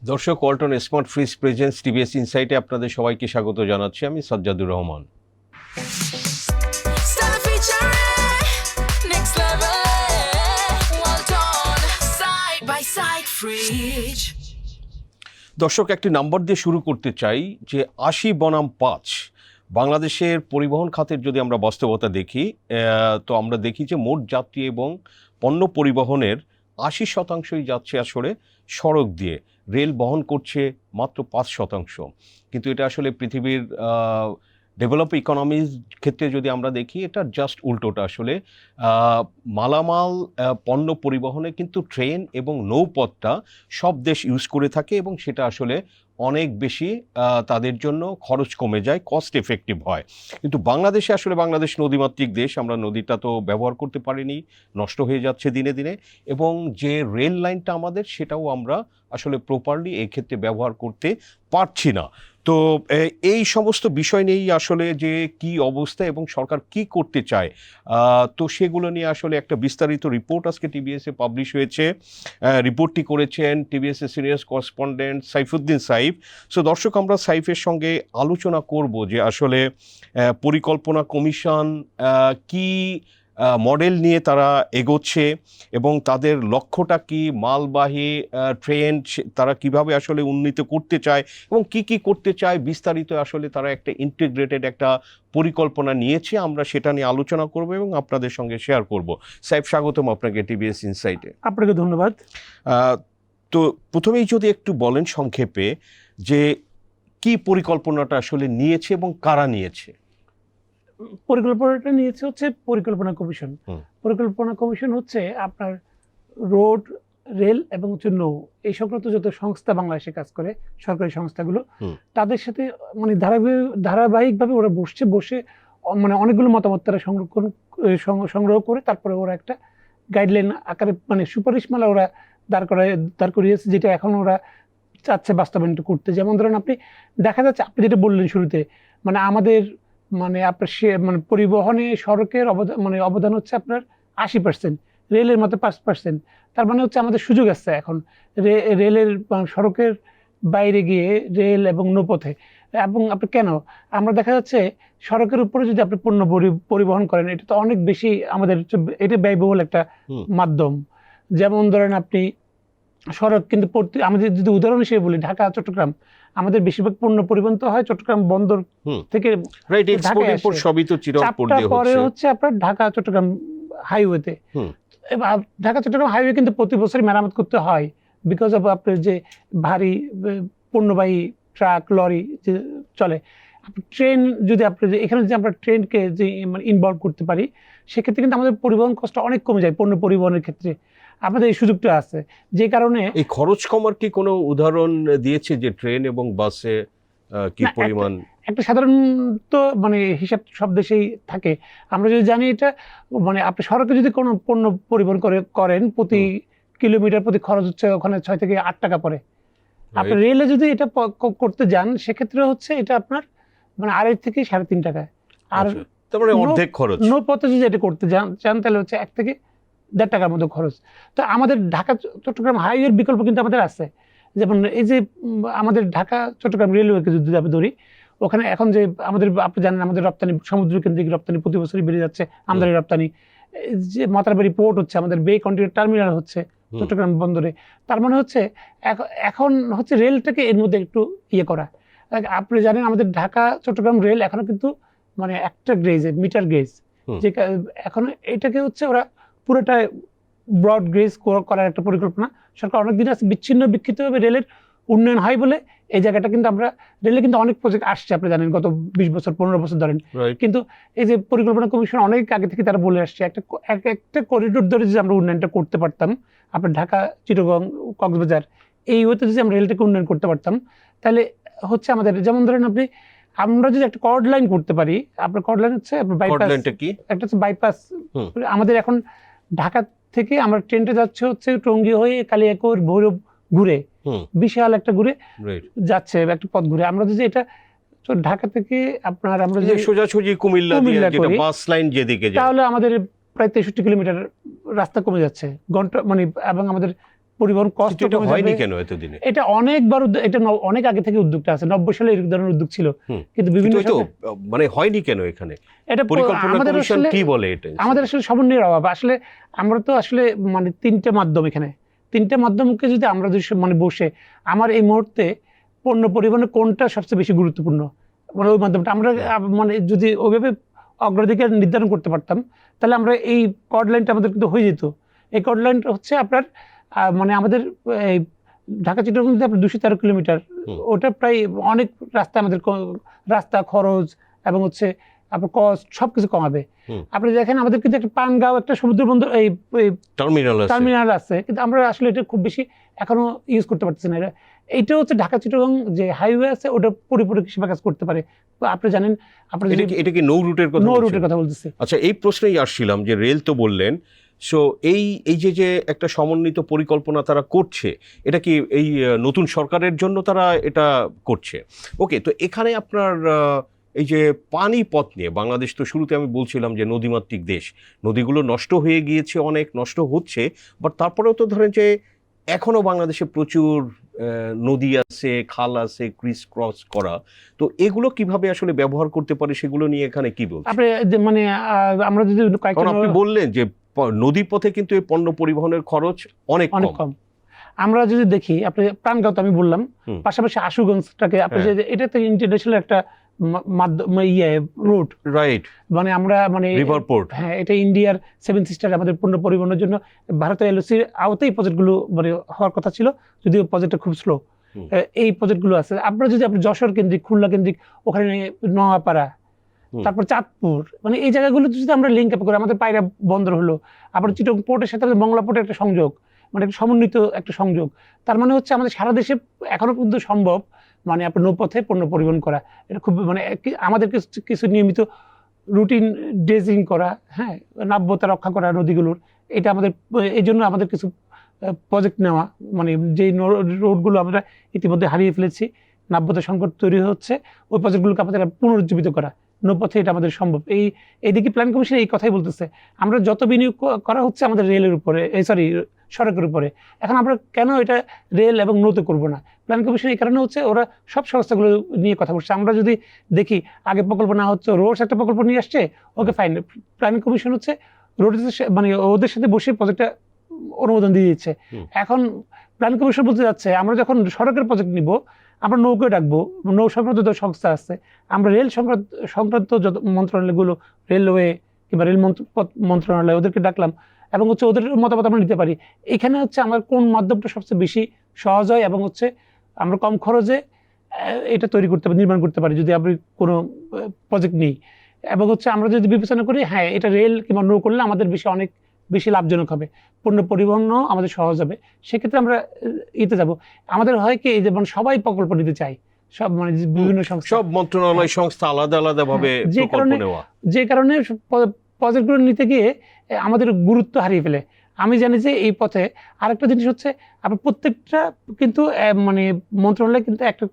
দর্শক, Walton smart fridge presence TVS ইনসাইটে আপনাদের সবাইকে স্বাগত জানাচ্ছি। আমি Sajjadur Rahman. Start featuring next level. Walton side by side fridge. দর্শক, একটি নাম্বার দিয়ে শুরু করতে চাই যে 80 বনাম 5 বাংলাদেশের পরিবহন খাতের যদি আমরা বাস্তবতা দেখি, তো আমরা দেখি যে মোট যাত্রী এবং পণ্য পরিবহনের 80% যাচ্ছে আসলে সড়ক দিয়ে, রেল বহন করছে মাত্র 5%। কিন্তু এটা আসলে পৃথিবীর ডেভেলপ ইকোনমির ক্ষেত্রে যদি আমরা দেখি, এটা জাস্ট উল্টোটা। আসলে মালামাল পণ্য পরিবহনে কিন্তু ট্রেন এবং নৌপথটা সব দেশ ইউজ করে থাকে এবং সেটা আসলে অনেক বেশি তাদের জন্য খরচ কমে যায়, কস্ট এফেক্টিভ হয়। কিন্তু বাংলাদেশে আসলে বাংলাদেশ নদীমাতৃক দেশ, আমরা নদীটা তো ব্যবহার করতে পারিনি, নষ্ট হয়ে যাচ্ছে দিনে দিনে, এবং যে রেল লাইনটা আমাদের সেটাও আমরা আসলে প্রপারলি এক্ষেত্রে ব্যবহার করতে পারছি না। তো এই সমস্ত বিষয় নিয়েই আসলে যে কি অবস্থা এবং সরকার কি করতে চায়, তো সেগুলো নিয়ে আসলে একটা বিস্তারিত রিপোর্ট আজকে টিভিএসে পাবলিশ হয়েছে। রিপোর্টটি করেছেন টিভিএসের senior correspondent Saifuddin Saif. So দর্শক, আমরা সাইফের সঙ্গে আলোচনা করব যে আসলে পরিকল্পনা কমিশন কি মডেল নিয়ে তারা এগোচ্ছে এবং তাদের লক্ষ্যটা কি, মালবাহী ট্রেন তারা কিভাবে আসলে উন্নীত করতে চায় এবং কি কি করতে চায়, বিস্তারিত আসলে তারা একটা ইন্টিগ্রেটেড একটা পরিকল্পনা নিয়েছে। আমরা সেটা নিয়ে আলোচনা করব এবং আপনাদের সঙ্গে শেয়ার করব। সাইফ, স্বাগতম আপনাকে টিভিএস ইনসাইটে। আপনাকে ধন্যবাদ। তো প্রথমেই যদি একটু বলেন সংক্ষেপে যে কি পরিকল্পনাটা আসলে নিয়েছে এবং কারা নিয়েছে। পরিকল্পনাটা নিয়েছে হচ্ছে পরিকল্পনা কমিশন। পরিকল্পনা কমিশন হচ্ছে আপনার রোড, রেল এবং হচ্ছে নৌ, এই সংক্রান্ত যত সংস্থা বাংলাদেশে কাজ করে, সরকারি সংস্থাগুলো, তাদের সাথে মানে ধারাবাহিকভাবে ওরা বসে মানে অনেকগুলো মতামত তারা সংগ্রহ করে তারপরে ওরা একটা গাইডলাইন আকারে মানে সুপারিশমালা ওরা দাঁড় করিয়েছে, যেটা এখন ওরা চাচ্ছে বাস্তবায়ন করতে। যেমন ধরেন আপনি দেখা যাচ্ছে, আপনি যেটা বললেন শুরুতে, মানে আমাদের মানে আপনার মানে পরিবহনে সড়কের অবদান হচ্ছে আপনার 80%, রেলের মতো 5%। তার মানে হচ্ছে আমাদের সুযোগ আছে এখন রেলের সড়কের বাইরে গিয়ে রেল এবং নৌপথে। এবং আপনি কেন, আমরা দেখা যাচ্ছে সড়কের উপরে যদি আপনি পণ্য পরিবহন করেন, এটা তো অনেক বেশি আমাদের, এটা ব্যয়বহুল একটা মাধ্যম। যেমন ধরেন আপনি সড়ক কিন্তু আমাদের যদি উদাহরণ হিসেবে বলি, ঢাকা চট্টগ্রাম, আমাদের বেশিরভাগ পণ্য পরিবহন তো হয় চট্টগ্রাম বন্দর থেকে, পরে হচ্ছে আপনার ঢাকা চট্টগ্রাম হাইওয়েতে। ঢাকা চট্টগ্রাম হাইওয়ে কিন্তু প্রতি বছরই মেরামত করতে হয়, বিকজ অফ আপনার যে ভারী পণ্যবাহী ট্রাক, লরি যে চলে। ট্রেন যদি আপনি এখানে যদি আমরা ট্রেনকে যে মানে ইনভলভ করতে পারি, সেক্ষেত্রে কিন্তু আমাদের পরিবহন কষ্ট অনেক কমে যায় পণ্য পরিবহনের ক্ষেত্রে। আমাদের এই সুযোগটা আছে, যে কারণে এই খরচ কমার কি কোনো উদাহরণ দিয়েছে যে ট্রেন এবং বাসে কি পরিমাণ? একটা সাধারণত মানে হিসাব সব দেশেই থাকে। আমরা যদি জানি এটা, মানে আপনি সড়কে যদি কোনো পণ্য পরিবহন করেন, প্রতি কিলোমিটার প্রতি খরচ হচ্ছে ওখানে 6 থেকে 8 টাকা পড়ে। আপনি রেলে যদি এটা করতে যান, সেক্ষেত্রে হচ্ছে এটা আপনার মানে 2.5 থেকে 3.5 টাকা। আর তারপরে অর্ধেক খরচ। নৌপথে যদি এটা করতে চান তাহলে হচ্ছে 1 থেকে 1.5 টাকার মতো খরচ। তো আমাদের ঢাকা চট্টগ্রাম হাইওয়ের বিকল্প কিন্তু আমাদের আছে। যেমন এই যে আমাদের ঢাকা চট্টগ্রাম রেলওয়েকে যদি আমি ধরি, ওখানে এখন যে আমাদের, আপনি জানেন আমাদের রপ্তানি, সমুদ্র কেন্দ্রিক রপ্তানি প্রতি বছরই বেড়ে যাচ্ছে, আমদানি রপ্তানি। যে মাতারবাড়ি পোর্ট হচ্ছে, আমাদের বে কন্টেইনার টার্মিনাল হচ্ছে চট্টগ্রাম বন্দরে। তার মানে হচ্ছে এখন হচ্ছে রেলটাকে এর মধ্যে একটু ইয়ে করা। আপনি জানেন আমাদের ঢাকা চট্টগ্রাম রেল এখনো কিন্তু মানে একটা গ্রেজে, মিটার গ্রেজ, যে এখন এটাকে হচ্ছে ওরা পুরোটা ব্রড গ্রেজ করার একটা পরিকল্পনা সরকার অনেকদিন আছে। বিক্ষিপ্তভাবে রেলের উন্নয়ন হয় বলে এই জায়গাটা কিন্তু আমরা, রেলে কিন্তু অনেক প্রজেক্ট আসছে, আপনি জানেন গত 20 বছর 15 বছর ধরেন। কিন্তু এই যে পরিকল্পনা কমিশন অনেক আগে থেকে তারা বলে আসছে, একটা করিডোর ধরে যদি আমরা উন্নয়নটা করতে পারতাম, আপনার ঢাকা, চিটাগং, কক্সবাজার, এই ওয়েতে যদি আমরা রেলটাকে উন্নয়ন করতে পারতাম, তাহলে হচ্ছে আমাদের, যেমন ধরেন আপনি, আমরা যদি একটা কর্ড লাইন করতে পারি, আপনার কর্ড লাইন হচ্ছে বাইপাস, একটা হচ্ছে বাইপাস। আমাদের এখন ঢাকা থেকে আমরা ট্রেনটা যাচ্ছে হচ্ছে টঙ্গী হয়ে কালিয়াকৈর, ভৈরব ঘুরে, বিশাল একটা ঘুরে যাচ্ছে একটা পথ ঘুরে। আমরা যদি এটা ঢাকা থেকে আপনার আমরা যদি সোজাসুজি কুমিল্লা দিয়ে যেটা বাস লাইন যেদিকে যায়, তাহলে আমাদের প্রায় 63 কিলোমিটার রাস্তা কমে যাচ্ছে ঘন্টা মানে, এবং আমাদের পরিবহন কষ্ট কিন্তু এটা হয়নি কেন এতদিনে? এটা অনেকবার এটা অনেক আগে থেকে উদ্যোগটা আছে, 90 সালে এই ধরনের উদ্যোগ ছিল, কিন্তু বিভিন্ন কিন্তু এই তো মানে হয়নি কেন এখানে? এটা পরিকল্পনা আমাদের কমিশন আসলে কি বলে এটা? আমাদের আসলে সমন্বয়ের অভাব। আসলে আমরা তো আসলে মানে তিনটে মাধ্যম, এখানে তিনটে মাধ্যমকে যদি আমরা যদি মানে বসে আমার এই মুহূর্তে পণ্য পরিবহনে কোনটা সবচেয়ে বেশি গুরুত্বপূর্ণ, মানে ওই মাধ্যমটা আমরা মানে যদি ওইভাবে অগ্রাধিকার নির্ধারণ করতে পারতাম, তাহলে আমরা এই কর্ড লাইনটা আমাদের কিন্তু হয়ে যেত। এই কর্ড লাইনটা হচ্ছে আপনার মানে আমাদের এই ঢাকা চিটাগং যদি আপনার 213 কিলোমিটার, ওটা প্রায় অনেক রাস্তা আমাদের রাস্তা খরচ এবং হচ্ছে আপনার কস্ট সবকিছু কমাবে। আপনি দেখেন আমাদের কিন্তু একটা পানগাঁও একটা সমুদ্র বন্দর এই টার্মিনাল আছে, কিন্তু আমরা আসলে এটা খুব বেশি এখনো ইউজ করতে পারতেছি না। এইটা হচ্ছে ঢাকা চিটাগং যে হাইওয়ে আছে ওটা পরিপূরক হিসেবে কাজ করতে পারে। আপনি জানেন, আপনি এটা কি নৌ রুটের কথা? নৌ রুটের কথা বলতেছি। আচ্ছা, এই প্রশ্নেই আসছিলাম যে রেল তো বললেন, সো এই যে একটা সমন্বিত পরিকল্পনা তারা করছে, এটা কি এই নতুন সরকারের জন্য তারা এটা করছে? ওকে, তো এখানে আপনার এই যে পানিপথ নিয়ে, বাংলাদেশ তো শুরুতে আমি বলছিলাম যে নদীমাতৃক দেশ, নদীগুলো নষ্ট হয়ে গিয়েছে, অনেক নষ্ট হচ্ছে, বাট তারপরেও তো ধরেন যে এখনও বাংলাদেশে প্রচুর নদী আছে, খাল আছে, ক্রিস ক্রস করা, তো এগুলো কিভাবে আসলে ব্যবহার করতে পারে সেগুলো নিয়ে এখানে কি বলছেন? আপনি মানে আমরা যদি আপনি বললেন যে নদী পথে কিন্তু এই পণ্য পরিবহনের খরচ অনেক কম। আমরা যদি দেখি, আপনি প্রাণগাঁও তো আমি বললাম, পাশাপাশি আশুগঞ্জটাকে আপনি যে এটা তো ইন্টারন্যাশনাল একটা রুট, রাইট, মানে আমরা মানে রিভার পোর্ট, হ্যাঁ, এটা ইন্ডিয়ার 7 সিস্টার আমাদের পণ্য পরিবহনের জন্য ভারতের এলওসির আওতায় প্রজেক্টগুলো মানে হওয়ার কথা ছিল, যদিও প্রজেক্টটা খুব স্লো। এই প্রজেক্টগুলো আছে। আপনারা যদি আপনি যশোর কেন্দ্রিক, খুলনা কেন্দ্রিক, ওখানে নোয়াপাড়া, তারপর চাঁদপুর, মানে এই জায়গাগুলো যদি আমরা লিঙ্ক আপ করি, আমাদের পায়রা বন্দর হলো, আবার চিটং পোর্টের সাথে মংলা পোর্টের একটা সংযোগ, মানে একটা সমন্বিত একটা সংযোগ। তার মানে হচ্ছে আমাদের সারা দেশে এখনো পর্যন্ত সম্ভব মানে আপনার নৌপথে পণ্য পরিবহন করা। এটা খুব মানে আমাদের কিছু নিয়মিত রুটিন ড্রেজিং করা, হ্যাঁ, নাব্যতা রক্ষা করা নদীগুলোর, এটা আমাদের এই জন্য আমাদের কিছু প্রজেক্ট নেওয়া, মানে যেই রোডগুলো আমরা ইতিমধ্যে হারিয়ে ফেলেছি, নাব্যতা সংকট তৈরি হচ্ছে, ওই প্রজেক্টগুলোকে আমাদের পুনরুজ্জীবিত করা নৌপথে, এটা আমাদের সম্ভব। এইদিকে প্ল্যান কমিশন এই কথাই বলতেছে, আমরা যত বিনিয়োগ করা হচ্ছে আমাদের রেলের উপরে, সড়কের উপরে, এখন আমরা কেন এটা রেল এবং নৌতে করবো না? প্ল্যান কমিশন এই কারণে হচ্ছে ওরা সব সংস্থাগুলো নিয়ে কথা বলছে। আমরা যদি দেখি আগে প্রকল্প না হচ্ছে, রোডস একটা প্রকল্প নিয়ে আসছে, ওকে ফাইন, প্ল্যান কমিশন হচ্ছে রোডের মানে ওদের সাথে বসে প্রজেক্টটা অনুমোদন দিয়ে দিচ্ছে। এখন প্ল্যান কমিশন বলতে যাচ্ছে আমরা যখন সড়কের প্রজেক্ট নিব, আমরা নৌকে ডাকবো, নৌ সংক্রান্ত যত সংস্থা আছে, আমরা রেল সংক্রান্ত যত মন্ত্রণালয়গুলো, রেলওয়ে কিংবা রেল মন্ত্রণালয়, ওদেরকে ডাকলাম এবং হচ্ছে ওদের মতামত আমরা নিতে পারি। এখানে হচ্ছে আমার কোন মাধ্যমটা সবচেয়ে বেশি সহজ হয় এবং হচ্ছে আমরা কম খরচে এটা তৈরি করতে পারি, নির্মাণ করতে পারি যদি আপনি কোনো প্রজেক্ট নিই। এবং হচ্ছে আমরা যদি বিবেচনা করি, হ্যাঁ, এটা রেল কিংবা নৌ করলে আমাদের অনেক বেশি লাভজনক হবে, পণ্য পরিবহনও আমাদের সহজ হবে, সেক্ষেত্রে আমরা ইতে যাব। আমাদের হয় কি, যেমন সবাই প্রকল্প নিতে চাই, সব মানে বিভিন্ন সংস্থা, সব মন্ত্রণালয় সংস্থা আলাদা আলাদা ভাবে প্রকল্প নেওয়া, যে কারণে প্রজেক্টগুলো নিতে গিয়ে আমাদের গুরুত্ব হারিয়ে ফেলে। আমি জানি যে এই পথে আরেকটা জিনিস হচ্ছে, আপনার প্রত্যেকটা কিন্তু মানে মন্ত্রণালয় কিন্তু একটা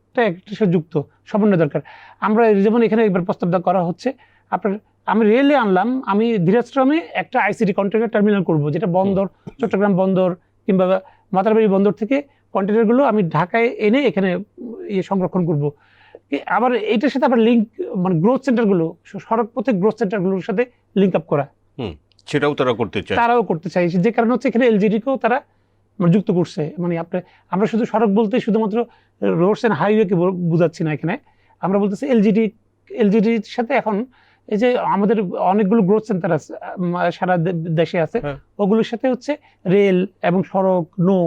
সাথে যুক্ত, সমন্বয় দরকার। আমরা যেমন এখানে একবার প্রস্তাব করা হচ্ছে, আপনার আমি রেলে আনলাম, আমি ধীরাশ্রমে একটা আইসিডি কন্টেনার টার্মিনাল করব, যেটা বন্দর, চট্টগ্রাম বন্দর কিংবা মাতারবাড়ি বন্দর থেকে কন্টেনারগুলো আমি ঢাকায় এনে এখানে সংরক্ষণ করব। আবার এটার সাথে আবার লিঙ্ক, মানে গ্রোথ সেন্টারগুলো, সড়ক পথে গ্রোথ সেন্টারগুলোর সাথে লিঙ্ক আপ করা, সেটাও তারাও করতে চায়, যে কারণে হচ্ছে এখানে এলজিডিকেও তারা যুক্ত করছে। মানে আমরা শুধু সড়ক বলতে শুধুমাত্র রোডস অ্যান্ড হাইওয়েকে বোঝাচ্ছি না, এখানে আমরা বলতেছি এলজিডির সাথে এখন এই যে আমাদের অনেকগুলো গ্রোথ সেন্টার আছে সারা দেশে আছে, ওগুলোর সাথে হচ্ছে রেল এবং সড়ক, নৌ,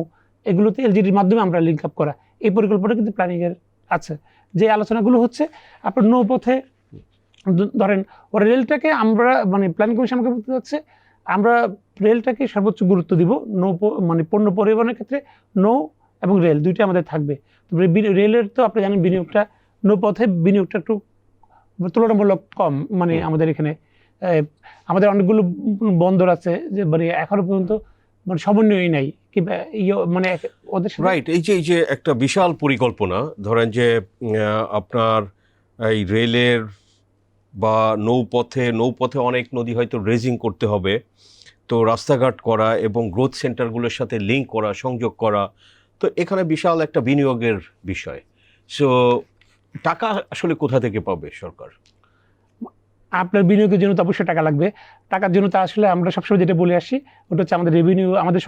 এগুলোতে এলজিডির মাধ্যমে আমরা লিঙ্ক আপ করা, এই পরিকল্পনা কিন্তু প্ল্যানিং এর আছে। যে আলোচনাগুলো হচ্ছে আপনার নৌপথে, ধরেন রেলটাকে আমরা মানে প্ল্যান কমিশন আমাকে বলতে যাচ্ছে, আমরা রেলটাকে সর্বোচ্চ গুরুত্ব দিব, মানে পণ্য পরিবহনের ক্ষেত্রে নৌ এবং রেল দুইটা আমাদের থাকবে। রেলের তো আপনি জানেন বিনিয়োগটা, নৌপথে বিনিয়োগটা একটু তুলনামূলক কম, মানে আমাদের এখানে আমাদের অনেকগুলো বন্দর আছে যে মানে এখনো পর্যন্ত মানে সমন্বয়ই নাই, কিংবা মানে ওদের রাইট। এই যে একটা বিশাল পরিকল্পনা, ধরেন যে আপনার এই রেলের বা নৌপথে অনেক নদী হয়তো রেজিং করতে হবে, তো রাস্তাঘাট করা এবং গ্রোথ সেন্টারগুলোর সাথে লিঙ্ক করা, সংযোগ করা, তো এখানে বিশাল একটা বিনিয়োগের বিষয়। সো টাকা আসলে কোথা থেকে পাবে সরকার? আপনার বিনিয়োগের জন্য তো অবশ্যই টাকা লাগবে। টাকার জন্য তো আসলে আমরা সবসময় যেটা বলে আসি, ওটা হচ্ছে আমাদের রেভিনিউ, আমাদের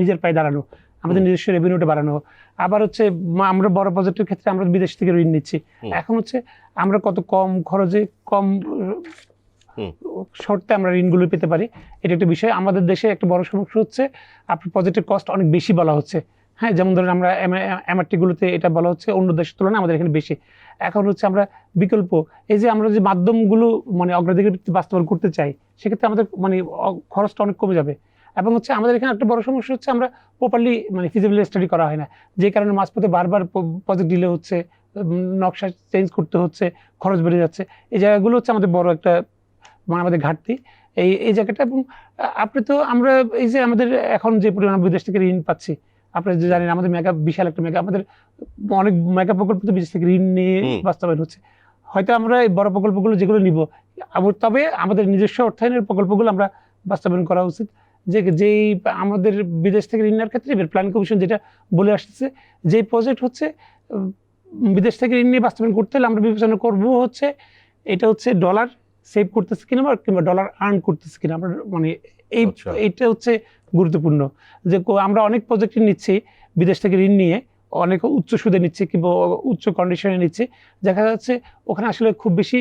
নিজের পায়ে দাঁড়ানো, আমাদের নিজস্ব রেভিনিউটা বাড়ানো। আবার হচ্ছে আমরা বড় প্রজেক্টের ক্ষেত্রে আমরা বিদেশ থেকে ঋণ নিচ্ছি। এখন হচ্ছে আমরা কত কম খরচে, কম শর্তে আমরা ঋণগুলো পেতে পারি, এটা একটা বিষয়। আমাদের দেশে একটা বড় সমস্যা হচ্ছে আপনার প্রজেক্টের কস্ট অনেক বেশি বলা হচ্ছে। হ্যাঁ, যেমন ধরেন আমরা এমআরটিগুলোতে এটা বলা হচ্ছে অন্য দেশের তুলনায় আমাদের এখানে বেশি। এখন হচ্ছে আমরা বিকল্প, এই যে আমরা যে মাধ্যমগুলো মানে অগ্রাধিকার ভিত্তিতে বাস্তবায়ন করতে চাই, সেক্ষেত্রে আমাদের মানে খরচটা অনেক কমে যাবে। এবং হচ্ছে আমাদের এখানে একটা বড় সমস্যা হচ্ছে আমরা প্রপারলি মানে ফিজিবিলিটি স্টাডি করা হয় না, যে কারণে মাঝপথে বারবার প্রজেক্ট ডিলে হচ্ছে, নকশা চেঞ্জ করতে হচ্ছে, খরচ বেড়ে যাচ্ছে। এই জায়গাগুলো হচ্ছে আমাদের বড় একটা মানে আমাদের ঘাটতি এই জায়গাটা। এবং আপনি তো আমরা এই যে আমাদের এখন যে পরিমাণ বিদেশ থেকে ঋণ পাচ্ছি, আপনারা যে জানেন আমাদের বিশাল একটা আমাদের অনেক মেগা প্রকল্প তো বিদেশ থেকে ঋণ নিয়ে বাস্তবায়ন হচ্ছে। হয়তো আমরা এই বড় প্রকল্পগুলো যেগুলো নিব, তবে আমাদের নিজস্ব অর্থায়নের প্রকল্পগুলো আমরা বাস্তবায়ন করা উচিত। যেই আমাদের বিদেশ থেকে ঋণ নেওয়ার ক্ষেত্রে প্ল্যান কমিশন যেটা বলে আসছে, যে প্রজেক্ট হচ্ছে বিদেশ থেকে ঋণ নিয়ে বাস্তবায়ন করতে হলে আমরা বিবেচনা করবো হচ্ছে এটা হচ্ছে ডলার সেভ করতেছে কিনা কিংবা ডলার আর্ন করতেছে কিনা। আমরা মানে এইটা হচ্ছে গুরুত্বপূর্ণ, যে আমরা অনেক প্রজেক্ট নিচ্ছি বিদেশ থেকে ঋণ নিয়ে, অনেক উচ্চ সুদে নিচ্ছি কিংবা উচ্চ কন্ডিশনে নিচ্ছি, দেখা যাচ্ছে ওখানে আসলে খুব বেশি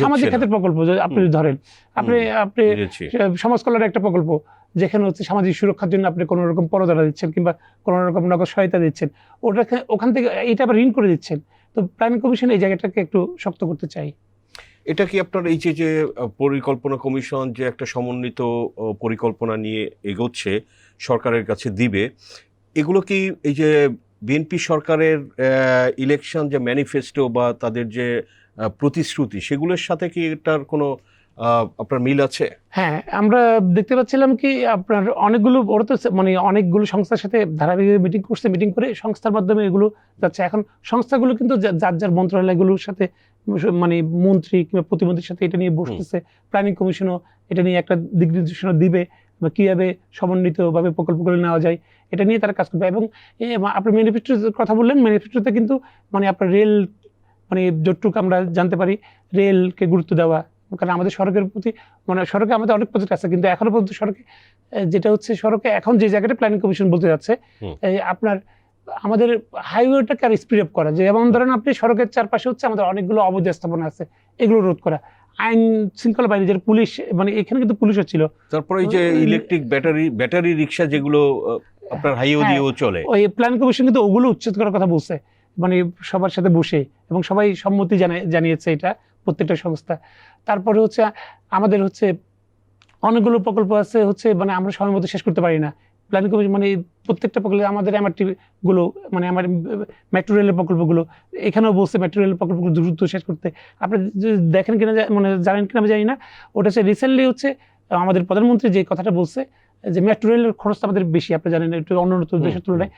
সামাজিক খাতের প্রকল্প আপনি ধরেন, আপনি সমাজ কল্যাণের একটা প্রকল্প যেখানে হচ্ছে সামাজিক সুরক্ষার জন্য আপনি কোনো রকম পরদারা দিচ্ছেন কিংবা কোনো রকম নগদ সহায়তা দিচ্ছেন, ওখান থেকে এইটা আবার ঋণ করে দিচ্ছেন। তো প্ল্যানিং কমিশন এই জায়গাটাকে একটু শক্ত করতে চাই। এটা কি আপনার এই যে পরিকল্পনা কমিশন যে একটা সমন্বিত পরিকল্পনা নিয়ে এগোচ্ছে সরকারের কাছে দিবে, এগুলো কি এই যে বিএনপি সরকারের ইলেকশন যে ম্যানিফেস্টো বা তাদের যে প্রতিশ্রুতি, সেগুলোর সাথে কি এটার কোনো আপনার মিল আছে? হ্যাঁ, আমরা দেখতে পাচ্ছিলাম কি আপনার অনেকগুলো ওরা তো মানে অনেকগুলো সংস্থার সাথে ধারাবাহিক মিটিং করে সংস্থার মাধ্যমে এগুলো যাচ্ছে। এখন সংস্থাগুলো কিন্তু যার যার মন্ত্রণালয়গুলোর সাথে মানে মন্ত্রী কিংবা প্রতিমন্ত্রীর সাথে এটা নিয়ে বসতেছে। প্ল্যানিং কমিশনও এটা নিয়ে একটা দিক নির্দেশনা দিবে বা কীভাবে সমন্বিতভাবে প্রকল্পগুলো নেওয়া যায়, এটা নিয়ে তারা কাজ করবে। এবং আপনি ম্যানিফেস্টোর কথা বললেন, ম্যানিফেস্টোতে কিন্তু মানে আপনার রেল মানে যতটুকু আমরা জানতে পারি রেলকে গুরুত্ব দেওয়া, কারণ আমাদের সড়কের প্রতি মানে সড়কে আমাদের অনেক প্রজেক্ট আছে, কিন্তু এখনো পর্যন্ত সড়কে যেটা হচ্ছে সড়কে এখন যে জায়গাটা প্ল্যানিং কমিশন বলতে যাচ্ছে আপনার আমাদের হাইওয়েটাকে আর স্পিড আপ করা, যে যেমন ধরেন আপনি সড়কের চারপাশে হচ্ছে আমাদের অনেকগুলো অবৈধ স্থাপনা আছে, এগুলো রোধ করা, আইন শৃঙ্খলা বাহিনী যে পুলিশ, মানে এখানে কিন্তু পুলিশও ছিল। তারপরে এই যে ইলেকট্রিক ব্যাটারি রিক্সা যেগুলো আপনার হাইওয়ে দিয়েও চলে, ওই প্ল্যান কমিশন কিন্তু ওগুলো উচ্ছেদ করার কথা বলছে, মানে সবার সাথে বসে, এবং সবাই সম্মতি জানিয়েছে এটা প্রত্যেকটা সংস্থা। তারপরে হচ্ছে আমাদের হচ্ছে অনেকগুলো প্রকল্প আছে হচ্ছে মানে আমরা সময় মতো শেষ করতে পারি না। প্ল্যান কমিশন মানে প্রত্যেকটা প্রকল্প আমাদের এমআরটি গুলো মানে আমার মেট্রো রেলের প্রকল্পগুলো এখানেও বলছে মেট্রো রেলের প্রকল্পগুলো দ্রুত শেষ করতে। আপনি দেখেন কিনা মানে জানেন কিনা আমি জানি না, ওটা হচ্ছে রিসেন্টলি হচ্ছে আমাদের প্রধানমন্ত্রী যে কথাটা বলছে যে মেট্রো রেলের খরচটা আমাদের বেশি, আপনি জানেন একটু অন্যান্য দেশের তুলনায়।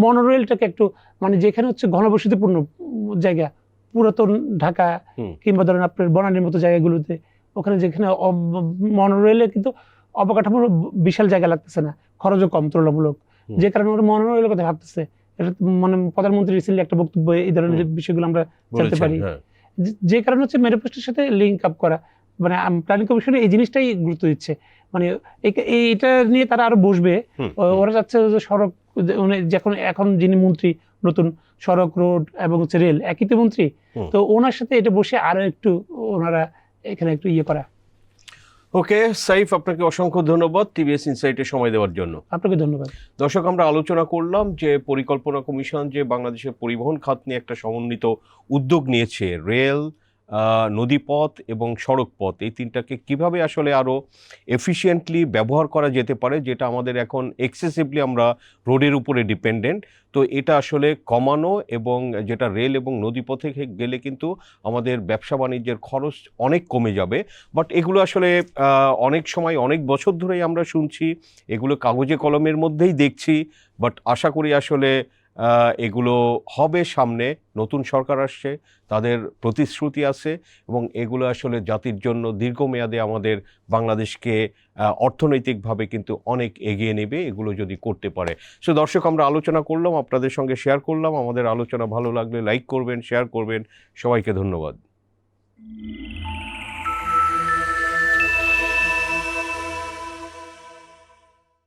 মনোরেলটাকে একটু মানে যেখানে হচ্ছে ঘনবসতিপূর্ণ জায়গা, পুরাতন ঢাকা কিংবা ধরেন আপনার বনানীর মতো জায়গাগুলোতে, ওখানে যেখানে মনোরেলে কিন্তু অবকাঠামোর বিশাল জায়গা লাগতেছে না, খরচও কম তুলনামূলক, যে কারণে ওরা মনোরেলের কথা ভাবতেছে। এটা মানে প্রধানমন্ত্রী রিসেন্টলি একটা বক্তব্য এই ধরনের বিষয়গুলো আমরা জানতে পারি, যে কারণে হচ্ছে ম্যানিফেস্টোর সাথে লিঙ্ক আপ করা, মানে প্ল্যানিং কমিশনে এই জিনিসটাই গুরুত্ব দিচ্ছে। মানে এইটা নিয়ে তারা আরো বসবে, ওরা চাচ্ছে যে সড়ক এখন যিনি মন্ত্রী নতুন সড়ক রোড এবং হচ্ছে রেল একই তো মন্ত্রী, তো ওনার সাথে এটা বসে আরো একটু ওনারা এখানে একটু ইয়ে করা। ওকে সাইফ, আপনাকে অসংখ্য ধন্যবাদ টিভিএস ইনসাইটে সময় দেওয়ার জন্য। আপনাকে ধন্যবাদ। দর্শক, আমরা আলোচনা করলাম যে পরিকল্পনা কমিশন যে বাংলাদেশের পরিবহন খাত নিয়ে একটা সমন্বিত উদ্যোগ নিয়েছে, রেল, নদীপথ এবং সড়ক পথ, এই তিনটাকে কিভাবে আসলে আরও এফিশিয়েন্টলি ব্যবহার করা যেতে পারে, যেটা আমাদের এখন এক্সেসিভলি আমরা রোডের উপরে ডিপেন্ডেন্ট, তো এটা আসলে কমানো, এবং যেটা রেল এবং নদীপথে গেলে কিন্তু আমাদের ব্যবসা বাণিজ্যের খরচ অনেক কমে যাবে। বাট এগুলো আসলে অনেক সময় অনেক বছর ধরেই আমরা শুনছি, এগুলো কাগজে কলমের মধ্যেই দেখছি, বাট আশা করি আসলে এগুলো হবে সামনে। নতুন সরকার আসছে, তাদের প্রতিশ্রুতি আছে এবং এগুলো আসলে জাতির জন্য দীর্ঘমেয়াদে আমাদের বাংলাদেশকে অর্থনৈতিকভাবে কিন্তু অনেক এগিয়ে নেবে এগুলো যদি করতে পারে। সো দর্শক, আমরা আলোচনা করলাম, আপনাদের সঙ্গে শেয়ার করলাম। আমাদের আলোচনা ভালো লাগলে লাইক করবেন, শেয়ার করবেন। সবাইকে ধন্যবাদ।